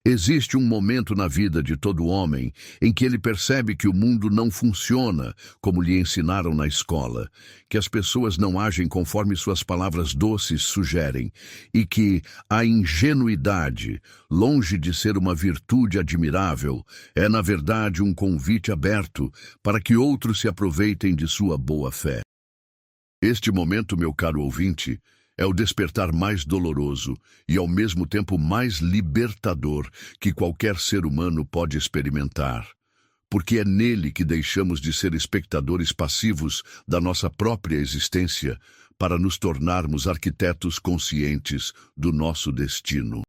Existe um momento na vida de todo homem em que ele percebe que o mundo não funciona como lhe ensinaram na escola, que as pessoas não agem conforme suas palavras doces sugerem e que a ingenuidade, longe de ser uma virtude admirável, é na verdade um convite aberto para que outros se aproveitem de sua boa fé. Este momento, meu caro ouvinte, é o despertar mais doloroso e ao mesmo tempo mais libertador que qualquer ser humano pode experimentar, porque é nele que deixamos de ser espectadores passivos da nossa própria existência para nos tornarmos arquitetos conscientes do nosso destino.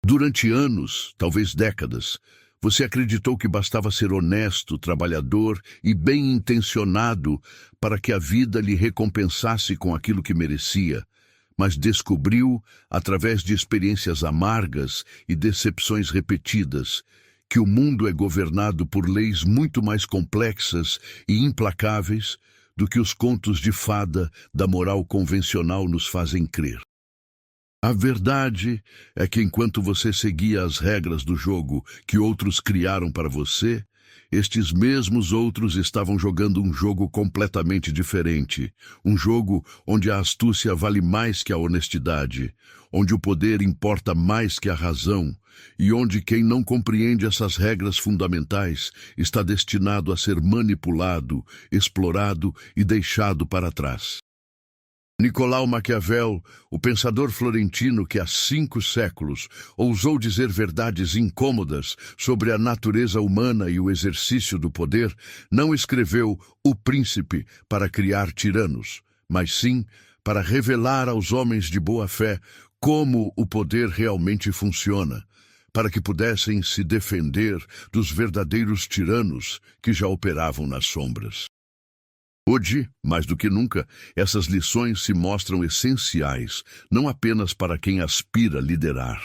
Durante anos, talvez décadas, você acreditou que bastava ser honesto, trabalhador e bem-intencionado para que a vida lhe recompensasse com aquilo que merecia, mas descobriu, através de experiências amargas e decepções repetidas, que o mundo é governado por leis muito mais complexas e implacáveis do que os contos de fada da moral convencional nos fazem crer. A verdade é que enquanto você seguia as regras do jogo que outros criaram para você, estes mesmos outros estavam jogando um jogo completamente diferente. Um jogo onde a astúcia vale mais que a honestidade, onde o poder importa mais que a razão, e onde quem não compreende essas regras fundamentais está destinado a ser manipulado, explorado e deixado para trás. Nicolau Maquiavel, o pensador florentino que há 5 séculos ousou dizer verdades incômodas sobre a natureza humana e o exercício do poder, não escreveu O Príncipe para criar tiranos, mas sim para revelar aos homens de boa fé como o poder realmente funciona, para que pudessem se defender dos verdadeiros tiranos que já operavam nas sombras. Hoje, mais do que nunca, essas lições se mostram essenciais, não apenas para quem aspira a liderar,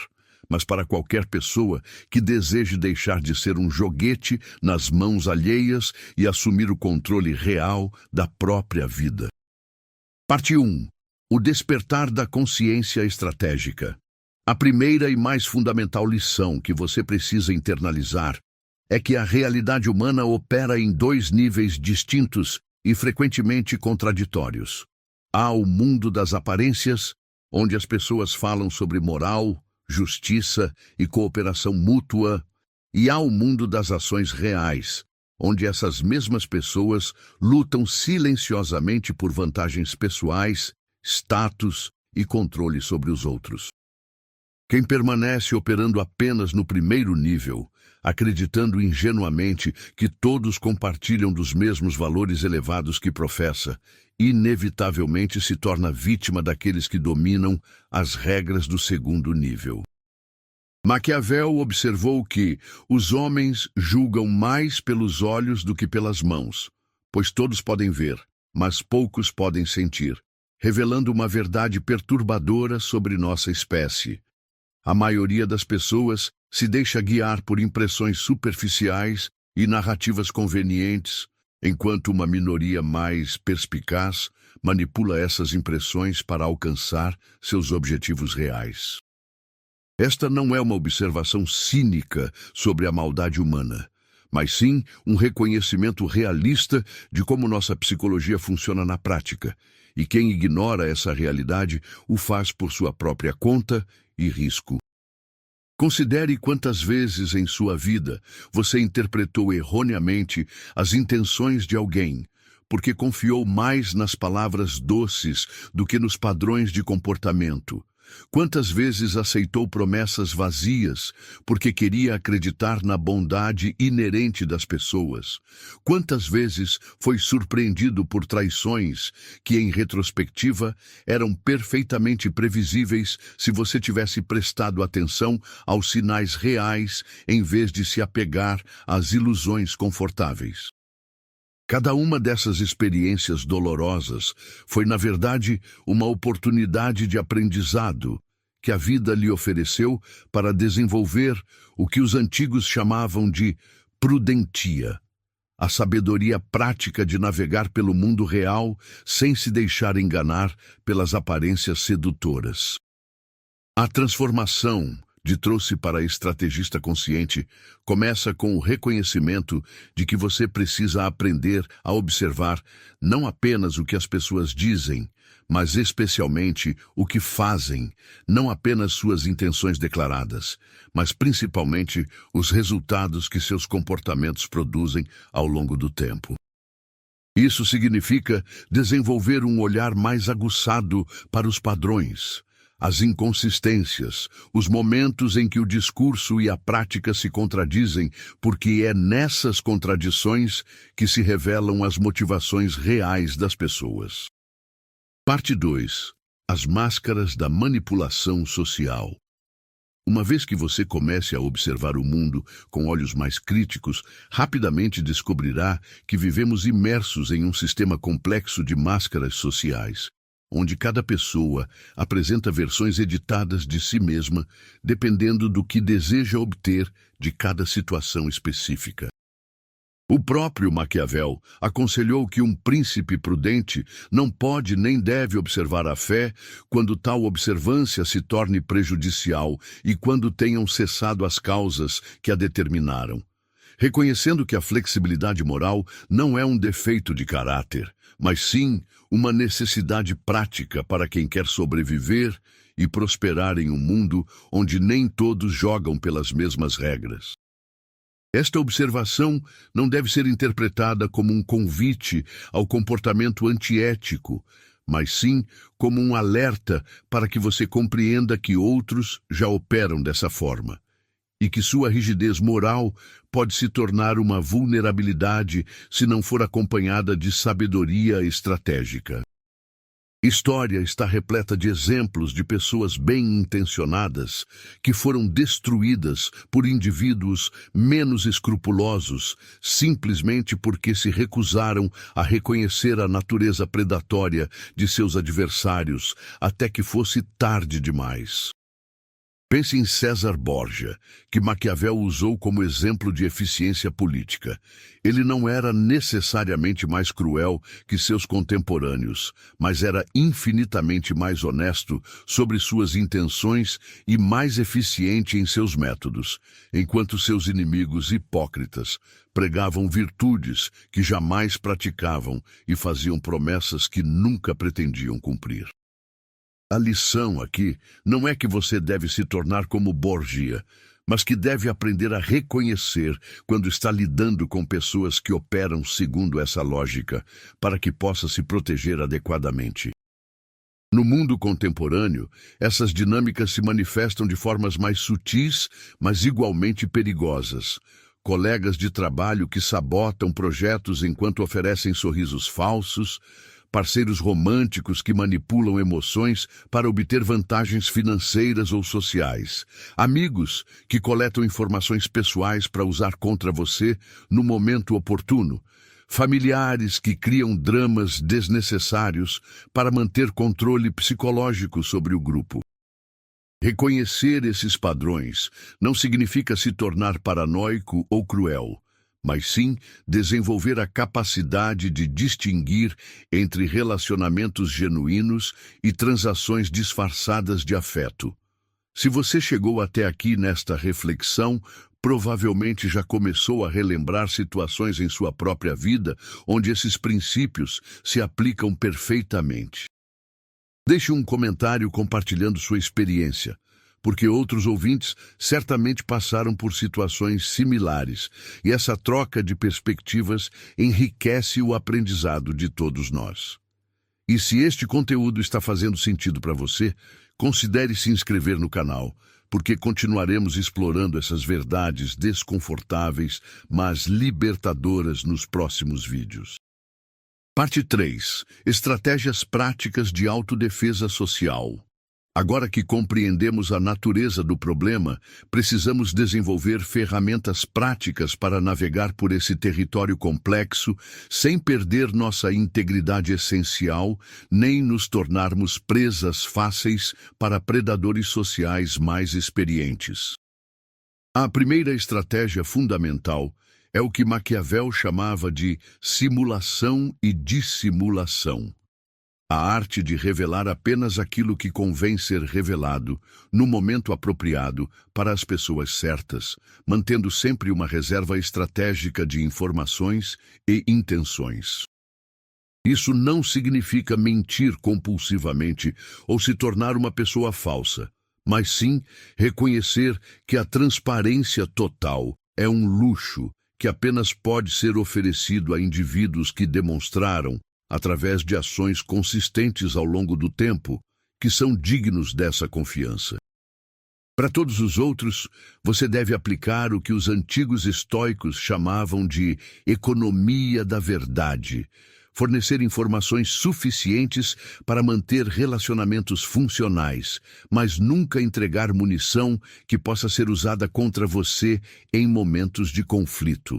mas para qualquer pessoa que deseje deixar de ser um joguete nas mãos alheias e assumir o controle real da própria vida. Parte 1. O despertar da consciência estratégica. A primeira e mais fundamental lição que você precisa internalizar é que a realidade humana opera em 2 níveis distintos e frequentemente contraditórios. Há o mundo das aparências, onde as pessoas falam sobre moral, justiça e cooperação mútua, e há o mundo das ações reais, onde essas mesmas pessoas lutam silenciosamente por vantagens pessoais, status e controle sobre os outros. Quem permanece operando apenas no primeiro nível, acreditando ingenuamente que todos compartilham dos mesmos valores elevados que professa, inevitavelmente se torna vítima daqueles que dominam as regras do segundo nível. Maquiavel observou que os homens julgam mais pelos olhos do que pelas mãos, pois todos podem ver, mas poucos podem sentir, revelando uma verdade perturbadora sobre nossa espécie. A maioria das pessoas se deixa guiar por impressões superficiais e narrativas convenientes, enquanto uma minoria mais perspicaz manipula essas impressões para alcançar seus objetivos reais. Esta não é uma observação cínica sobre a maldade humana, mas sim um reconhecimento realista de como nossa psicologia funciona na prática, e quem ignora essa realidade o faz por sua própria conta e risco. Considere quantas vezes em sua vida você interpretou erroneamente as intenções de alguém, porque confiou mais nas palavras doces do que nos padrões de comportamento. Quantas vezes aceitou promessas vazias porque queria acreditar na bondade inerente das pessoas? Quantas vezes foi surpreendido por traições que, em retrospectiva, eram perfeitamente previsíveis se você tivesse prestado atenção aos sinais reais em vez de se apegar às ilusões confortáveis? Cada uma dessas experiências dolorosas foi, na verdade, uma oportunidade de aprendizado que a vida lhe ofereceu para desenvolver o que os antigos chamavam de prudentia, a sabedoria prática de navegar pelo mundo real sem se deixar enganar pelas aparências sedutoras. A transformação de Trouxe para a Estrategista Consciente, começa com o reconhecimento de que você precisa aprender a observar não apenas o que as pessoas dizem, mas especialmente o que fazem, não apenas suas intenções declaradas, mas principalmente os resultados que seus comportamentos produzem ao longo do tempo. Isso significa desenvolver um olhar mais aguçado para os padrões, as inconsistências, os momentos em que o discurso e a prática se contradizem, porque é nessas contradições que se revelam as motivações reais das pessoas. Parte 2. As máscaras da manipulação social. Uma vez que você comece a observar o mundo com olhos mais críticos, rapidamente descobrirá que vivemos imersos em um sistema complexo de máscaras sociais, onde cada pessoa apresenta versões editadas de si mesma, dependendo do que deseja obter de cada situação específica. O próprio Maquiavel aconselhou que um príncipe prudente não pode nem deve observar a fé quando tal observância se torne prejudicial e quando tenham cessado as causas que a determinaram. Reconhecendo que a flexibilidade moral não é um defeito de caráter, mas sim uma necessidade prática para quem quer sobreviver e prosperar em um mundo onde nem todos jogam pelas mesmas regras. Esta observação não deve ser interpretada como um convite ao comportamento antiético, mas sim como um alerta para que você compreenda que outros já operam dessa forma, e que sua rigidez moral pode se tornar uma vulnerabilidade se não for acompanhada de sabedoria estratégica. História está repleta de exemplos de pessoas bem-intencionadas que foram destruídas por indivíduos menos escrupulosos, simplesmente porque se recusaram a reconhecer a natureza predatória de seus adversários até que fosse tarde demais. Pense em César Borgia, que Maquiavel usou como exemplo de eficiência política. Ele não era necessariamente mais cruel que seus contemporâneos, mas era infinitamente mais honesto sobre suas intenções e mais eficiente em seus métodos, enquanto seus inimigos hipócritas pregavam virtudes que jamais praticavam e faziam promessas que nunca pretendiam cumprir. A lição aqui não é que você deve se tornar como Borgia, mas que deve aprender a reconhecer quando está lidando com pessoas que operam segundo essa lógica, para que possa se proteger adequadamente. No mundo contemporâneo, essas dinâmicas se manifestam de formas mais sutis, mas igualmente perigosas. Colegas de trabalho que sabotam projetos enquanto oferecem sorrisos falsos, parceiros românticos que manipulam emoções para obter vantagens financeiras ou sociais, amigos que coletam informações pessoais para usar contra você no momento oportuno, familiares que criam dramas desnecessários para manter controle psicológico sobre o grupo. Reconhecer esses padrões não significa se tornar paranoico ou cruel, mas sim desenvolver a capacidade de distinguir entre relacionamentos genuínos e transações disfarçadas de afeto. Se você chegou até aqui nesta reflexão, provavelmente já começou a relembrar situações em sua própria vida onde esses princípios se aplicam perfeitamente. Deixe um comentário compartilhando sua experiência, porque outros ouvintes certamente passaram por situações similares, e essa troca de perspectivas enriquece o aprendizado de todos nós. E se este conteúdo está fazendo sentido para você, considere se inscrever no canal, porque continuaremos explorando essas verdades desconfortáveis, mas libertadoras nos próximos vídeos. Parte 3. Estratégias práticas de autodefesa social. Agora que compreendemos a natureza do problema, precisamos desenvolver ferramentas práticas para navegar por esse território complexo sem perder nossa integridade essencial, nem nos tornarmos presas fáceis para predadores sociais mais experientes. A primeira estratégia fundamental é o que Maquiavel chamava de simulação e dissimulação. a arte de revelar apenas aquilo que convém ser revelado, no momento apropriado, para as pessoas certas, mantendo sempre uma reserva estratégica de informações e intenções. Isso não significa mentir compulsivamente ou se tornar uma pessoa falsa, mas sim reconhecer que a transparência total é um luxo que apenas pode ser oferecido a indivíduos que demonstraram, através de ações consistentes ao longo do tempo, que são dignos dessa confiança. Para todos os outros, você deve aplicar o que os antigos estoicos chamavam de economia da verdade, fornecer informações suficientes para manter relacionamentos funcionais, mas nunca entregar munição que possa ser usada contra você em momentos de conflito.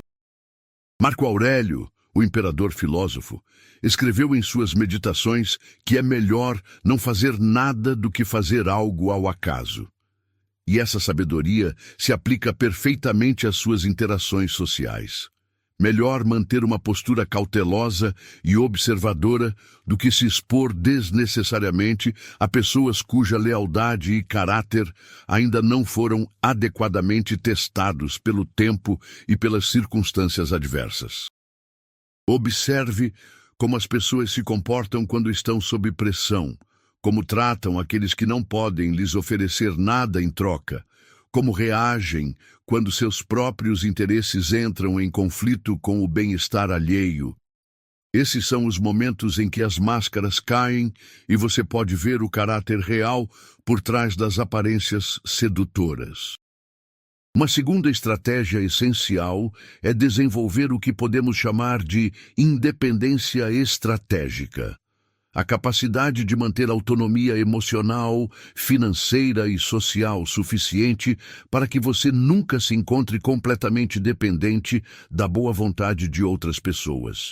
Marco Aurélio, o imperador filósofo, escreveu em suas meditações que é melhor não fazer nada do que fazer algo ao acaso. E essa sabedoria se aplica perfeitamente às suas interações sociais. Melhor manter uma postura cautelosa e observadora do que se expor desnecessariamente a pessoas cuja lealdade e caráter ainda não foram adequadamente testados pelo tempo e pelas circunstâncias adversas. Observe como as pessoas se comportam quando estão sob pressão, como tratam aqueles que não podem lhes oferecer nada em troca, como reagem quando seus próprios interesses entram em conflito com o bem-estar alheio. Esses são os momentos em que as máscaras caem e você pode ver o caráter real por trás das aparências sedutoras. Uma segunda estratégia essencial é desenvolver o que podemos chamar de independência estratégica. A capacidade de manter autonomia emocional, financeira e social suficiente para que você nunca se encontre completamente dependente da boa vontade de outras pessoas.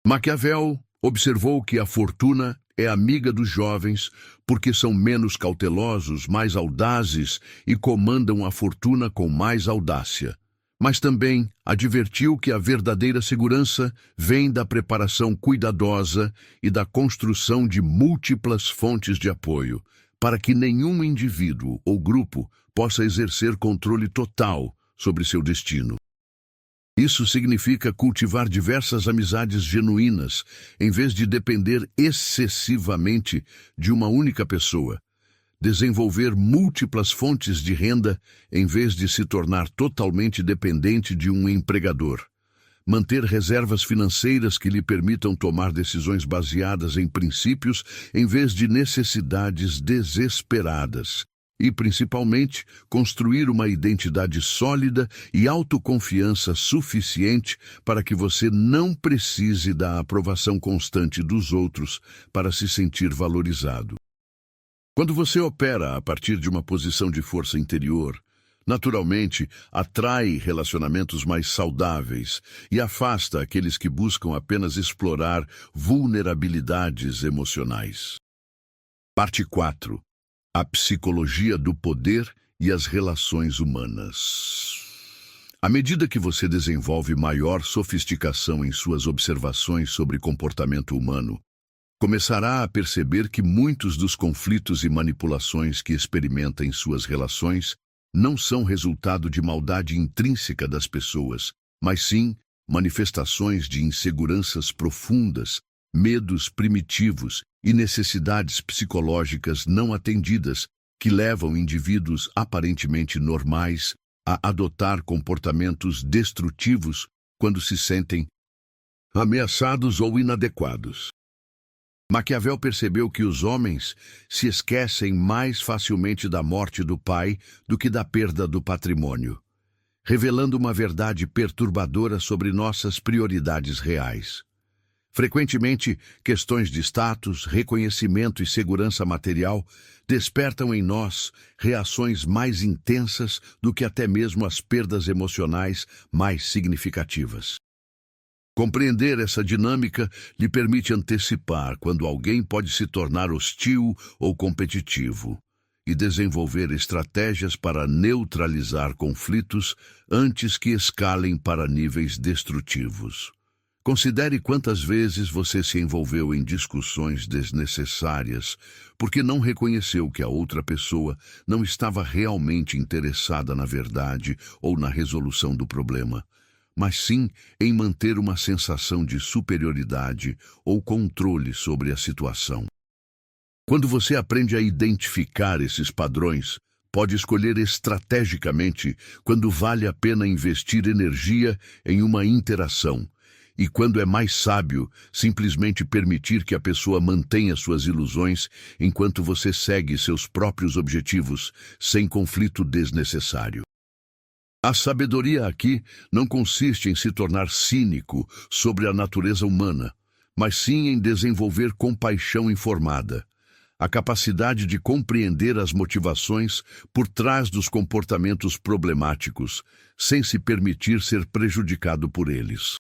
Maquiavel observou que a fortuna é amiga dos jovens porque são menos cautelosos, mais audazes e comandam a fortuna com mais audácia. Mas também advertiu que a verdadeira segurança vem da preparação cuidadosa e da construção de múltiplas fontes de apoio, para que nenhum indivíduo ou grupo possa exercer controle total sobre seu destino. Isso significa cultivar diversas amizades genuínas, em vez de depender excessivamente de uma única pessoa. Desenvolver múltiplas fontes de renda, em vez de se tornar totalmente dependente de um empregador. Manter reservas financeiras que lhe permitam tomar decisões baseadas em princípios, em vez de necessidades desesperadas. E, principalmente, construir uma identidade sólida e autoconfiança suficiente para que você não precise da aprovação constante dos outros para se sentir valorizado. Quando você opera a partir de uma posição de força interior, naturalmente atrai relacionamentos mais saudáveis e afasta aqueles que buscam apenas explorar vulnerabilidades emocionais. Parte 4. A psicologia do poder e as relações humanas. À medida que você desenvolve maior sofisticação em suas observações sobre comportamento humano, começará a perceber que muitos dos conflitos e manipulações que experimenta em suas relações não são resultado de maldade intrínseca das pessoas, mas sim manifestações de inseguranças profundas, medos primitivos e necessidades psicológicas não atendidas que levam indivíduos aparentemente normais a adotar comportamentos destrutivos quando se sentem ameaçados ou inadequados. Maquiavel percebeu que os homens se esquecem mais facilmente da morte do pai do que da perda do patrimônio, revelando uma verdade perturbadora sobre nossas prioridades reais. Frequentemente, questões de status, reconhecimento e segurança material despertam em nós reações mais intensas do que até mesmo as perdas emocionais mais significativas. Compreender essa dinâmica lhe permite antecipar quando alguém pode se tornar hostil ou competitivo e desenvolver estratégias para neutralizar conflitos antes que escalem para níveis destrutivos. Considere quantas vezes você se envolveu em discussões desnecessárias porque não reconheceu que a outra pessoa não estava realmente interessada na verdade ou na resolução do problema, mas sim em manter uma sensação de superioridade ou controle sobre a situação. Quando você aprende a identificar esses padrões, pode escolher estrategicamente quando vale a pena investir energia em uma interação e quando é mais sábio simplesmente permitir que a pessoa mantenha suas ilusões enquanto você segue seus próprios objetivos sem conflito desnecessário. A sabedoria aqui não consiste em se tornar cínico sobre a natureza humana, mas sim em desenvolver compaixão informada, a capacidade de compreender as motivações por trás dos comportamentos problemáticos, sem se permitir ser prejudicado por eles.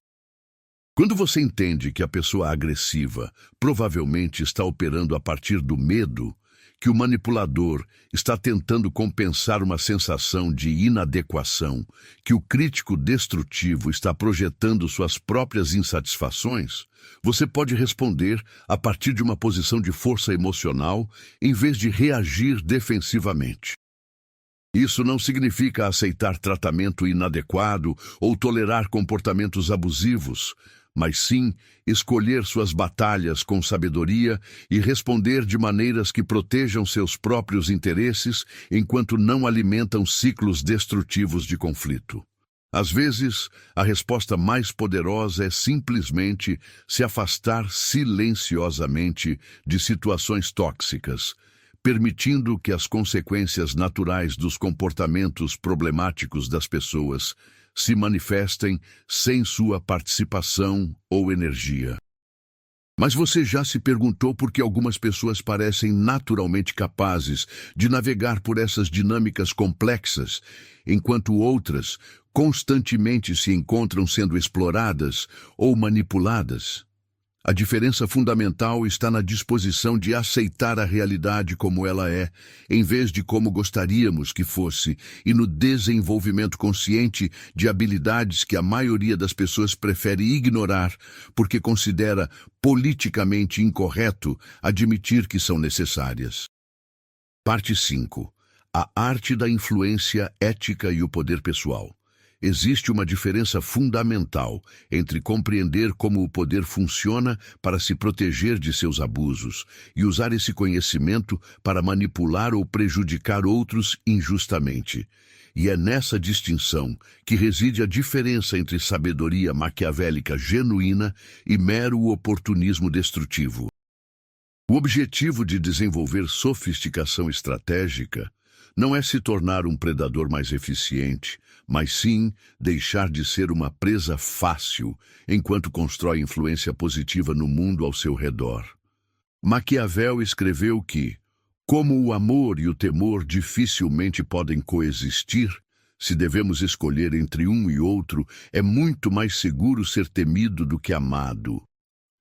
Quando você entende que a pessoa agressiva provavelmente está operando a partir do medo, que o manipulador está tentando compensar uma sensação de inadequação, que o crítico destrutivo está projetando suas próprias insatisfações, você pode responder a partir de uma posição de força emocional em vez de reagir defensivamente. Isso não significa aceitar tratamento inadequado ou tolerar comportamentos abusivos, mas sim escolher suas batalhas com sabedoria e responder de maneiras que protejam seus próprios interesses enquanto não alimentam ciclos destrutivos de conflito. Às vezes, a resposta mais poderosa é simplesmente se afastar silenciosamente de situações tóxicas, permitindo que as consequências naturais dos comportamentos problemáticos das pessoas se manifestem sem sua participação ou energia. Mas você já se perguntou por que algumas pessoas parecem naturalmente capazes de navegar por essas dinâmicas complexas, enquanto outras constantemente se encontram sendo exploradas ou manipuladas? A diferença fundamental está na disposição de aceitar a realidade como ela é, em vez de como gostaríamos que fosse, e no desenvolvimento consciente de habilidades que a maioria das pessoas prefere ignorar porque considera politicamente incorreto admitir que são necessárias. Parte 5. A arte da influência ética e o poder pessoal. Existe uma diferença fundamental entre compreender como o poder funciona para se proteger de seus abusos e usar esse conhecimento para manipular ou prejudicar outros injustamente. E é nessa distinção que reside a diferença entre sabedoria maquiavélica genuína e mero oportunismo destrutivo. O objetivo de desenvolver sofisticação estratégica não é se tornar um predador mais eficiente, mas sim deixar de ser uma presa fácil enquanto constrói influência positiva no mundo ao seu redor. Maquiavel escreveu que, como o amor e o temor dificilmente podem coexistir, se devemos escolher entre um e outro, é muito mais seguro ser temido do que amado.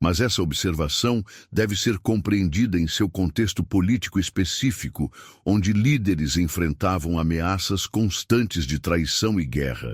Mas essa observação deve ser compreendida em seu contexto político específico, onde líderes enfrentavam ameaças constantes de traição e guerra.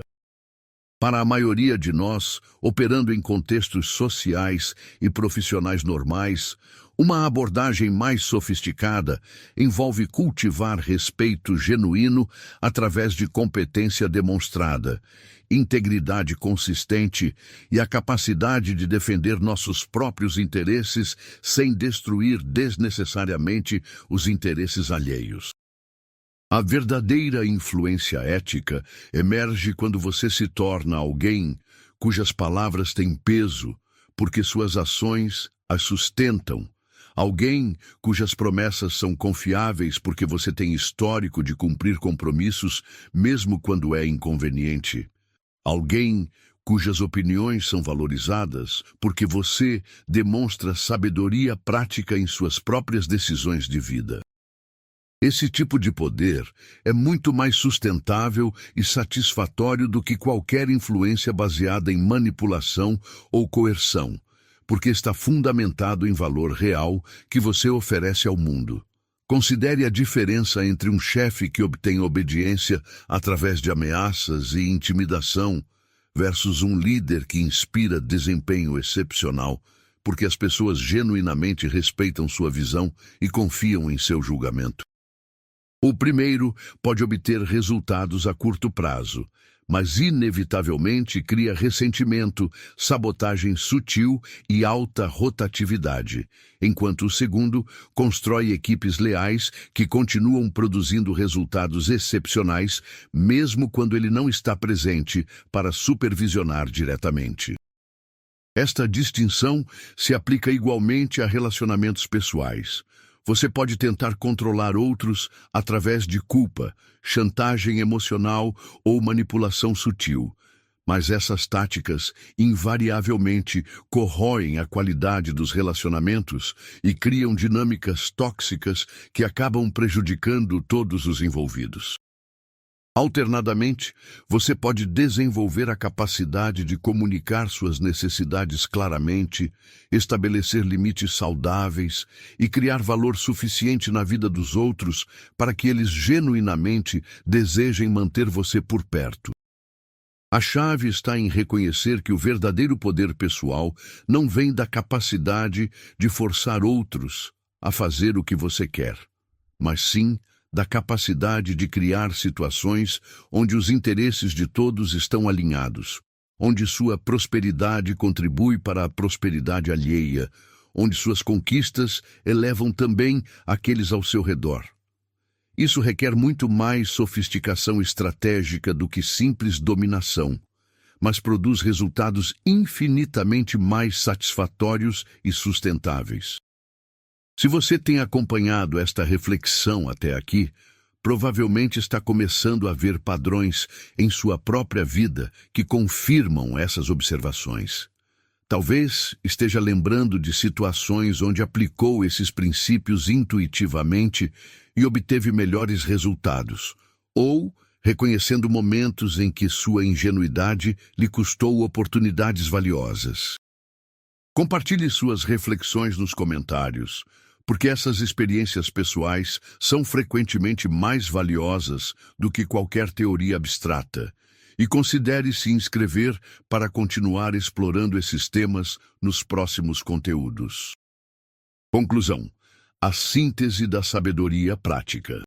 Para a maioria de nós, operando em contextos sociais e profissionais normais, uma abordagem mais sofisticada envolve cultivar respeito genuíno através de competência demonstrada, integridade consistente e a capacidade de defender nossos próprios interesses sem destruir desnecessariamente os interesses alheios. A verdadeira influência ética emerge quando você se torna alguém cujas palavras têm peso, porque suas ações as sustentam. Alguém cujas promessas são confiáveis porque você tem histórico de cumprir compromissos, mesmo quando é inconveniente. Alguém cujas opiniões são valorizadas porque você demonstra sabedoria prática em suas próprias decisões de vida. Esse tipo de poder é muito mais sustentável e satisfatório do que qualquer influência baseada em manipulação ou coerção, porque está fundamentado em valor real que você oferece ao mundo. Considere a diferença entre um chefe que obtém obediência através de ameaças e intimidação versus um líder que inspira desempenho excepcional, porque as pessoas genuinamente respeitam sua visão e confiam em seu julgamento. O primeiro pode obter resultados a curto prazo, mas inevitavelmente cria ressentimento, sabotagem sutil e alta rotatividade, enquanto o segundo constrói equipes leais que continuam produzindo resultados excepcionais, mesmo quando ele não está presente para supervisionar diretamente. Esta distinção se aplica igualmente a relacionamentos pessoais. Você pode tentar controlar outros através de culpa, chantagem emocional ou manipulação sutil, mas essas táticas invariavelmente corroem a qualidade dos relacionamentos e criam dinâmicas tóxicas que acabam prejudicando todos os envolvidos. Alternadamente, você pode desenvolver a capacidade de comunicar suas necessidades claramente, estabelecer limites saudáveis e criar valor suficiente na vida dos outros para que eles genuinamente desejem manter você por perto. A chave está em reconhecer que o verdadeiro poder pessoal não vem da capacidade de forçar outros a fazer o que você quer, mas sim da capacidade de criar situações onde os interesses de todos estão alinhados, onde sua prosperidade contribui para a prosperidade alheia, onde suas conquistas elevam também aqueles ao seu redor. Isso requer muito mais sofisticação estratégica do que simples dominação, mas produz resultados infinitamente mais satisfatórios e sustentáveis. Se você tem acompanhado esta reflexão até aqui, provavelmente está começando a ver padrões em sua própria vida que confirmam essas observações. Talvez esteja lembrando de situações onde aplicou esses princípios intuitivamente e obteve melhores resultados, ou reconhecendo momentos em que sua ingenuidade lhe custou oportunidades valiosas. Compartilhe suas reflexões nos comentários, porque essas experiências pessoais são frequentemente mais valiosas do que qualquer teoria abstrata, e considere se inscrever para continuar explorando esses temas nos próximos conteúdos. Conclusão: a síntese da sabedoria prática.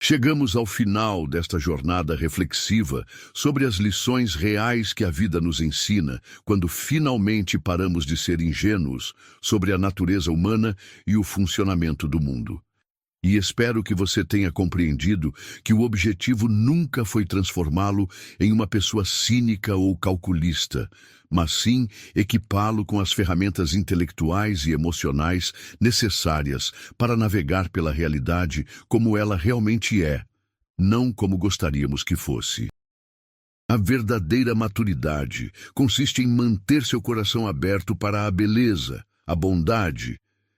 Chegamos ao final desta jornada reflexiva sobre as lições reais que a vida nos ensina quando finalmente paramos de ser ingênuos sobre a natureza humana e o funcionamento do mundo. E espero que você tenha compreendido que o objetivo nunca foi transformá-lo em uma pessoa cínica ou calculista, mas sim equipá-lo com as ferramentas intelectuais e emocionais necessárias para navegar pela realidade como ela realmente é, não como gostaríamos que fosse. A verdadeira maturidade consiste em manter seu coração aberto para a beleza, a bondade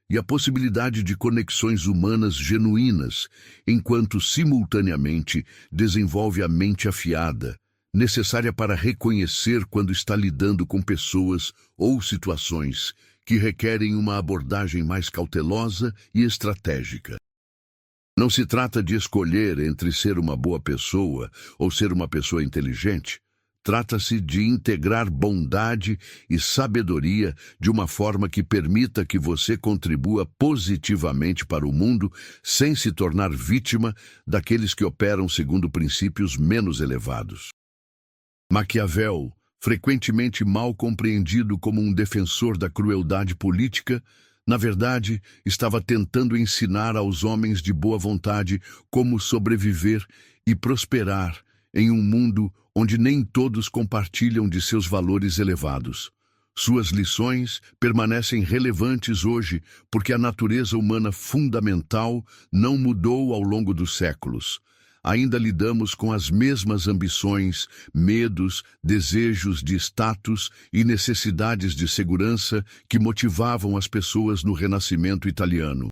e a possibilidade de conexões humanas genuínas, enquanto simultaneamente desenvolve a mente afiada, necessária para reconhecer quando está lidando com pessoas ou situações que requerem uma abordagem mais cautelosa e estratégica. Não se trata de escolher entre ser uma boa pessoa ou ser uma pessoa inteligente. Trata-se de integrar bondade e sabedoria de uma forma que permita que você contribua positivamente para o mundo sem se tornar vítima daqueles que operam segundo princípios menos elevados. Maquiavel, frequentemente mal compreendido como um defensor da crueldade política, na verdade, estava tentando ensinar aos homens de boa vontade como sobreviver e prosperar em um mundo onde nem todos compartilham de seus valores elevados. Suas lições permanecem relevantes hoje porque a natureza humana fundamental não mudou ao longo dos séculos. Ainda lidamos com as mesmas ambições, medos, desejos de status e necessidades de segurança que motivavam as pessoas no Renascimento italiano.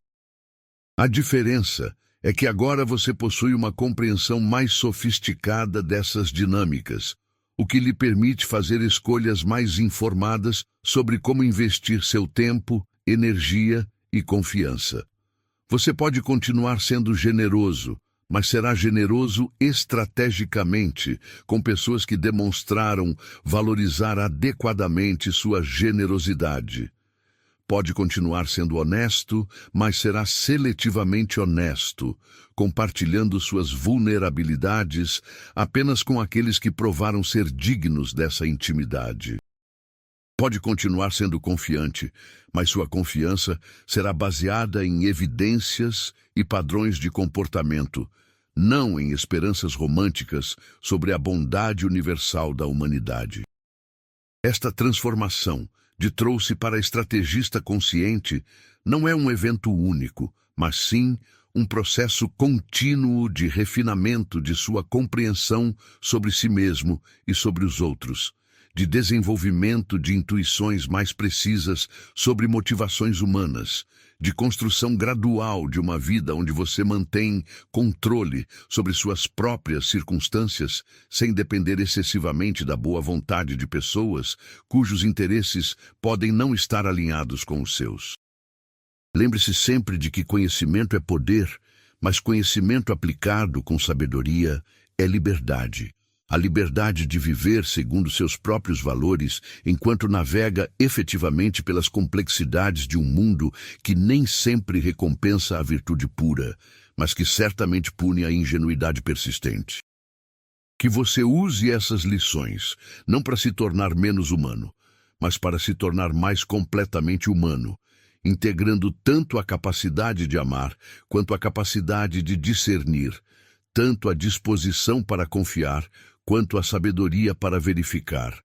A diferença é que agora você possui uma compreensão mais sofisticada dessas dinâmicas, o que lhe permite fazer escolhas mais informadas sobre como investir seu tempo, energia e confiança. Você pode continuar sendo generoso, mas será generoso estrategicamente com pessoas que demonstraram valorizar adequadamente sua generosidade. Pode continuar sendo honesto, mas será seletivamente honesto, compartilhando suas vulnerabilidades apenas com aqueles que provaram ser dignos dessa intimidade. Pode continuar sendo confiante, mas sua confiança será baseada em evidências e padrões de comportamento, não em esperanças românticas sobre a bondade universal da humanidade. Esta transformação de trouxe para a estrategista consciente não é um evento único, mas sim um processo contínuo de refinamento de sua compreensão sobre si mesmo e sobre os outros, de desenvolvimento de intuições mais precisas sobre motivações humanas, de construção gradual de uma vida onde você mantém controle sobre suas próprias circunstâncias, sem depender excessivamente da boa vontade de pessoas cujos interesses podem não estar alinhados com os seus. Lembre-se sempre de que conhecimento é poder, mas conhecimento aplicado com sabedoria é liberdade. A liberdade de viver segundo seus próprios valores enquanto navega efetivamente pelas complexidades de um mundo que nem sempre recompensa a virtude pura, mas que certamente pune a ingenuidade persistente. Que você use essas lições, não para se tornar menos humano, mas para se tornar mais completamente humano, integrando tanto a capacidade de amar quanto a capacidade de discernir, tanto a disposição para confiar quanto a sabedoria para verificar,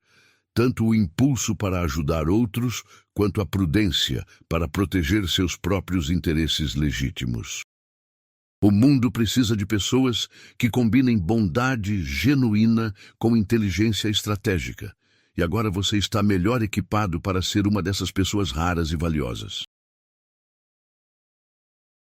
tanto o impulso para ajudar outros, quanto a prudência para proteger seus próprios interesses legítimos. O mundo precisa de pessoas que combinem bondade genuína com inteligência estratégica, e agora você está melhor equipado para ser uma dessas pessoas raras e valiosas.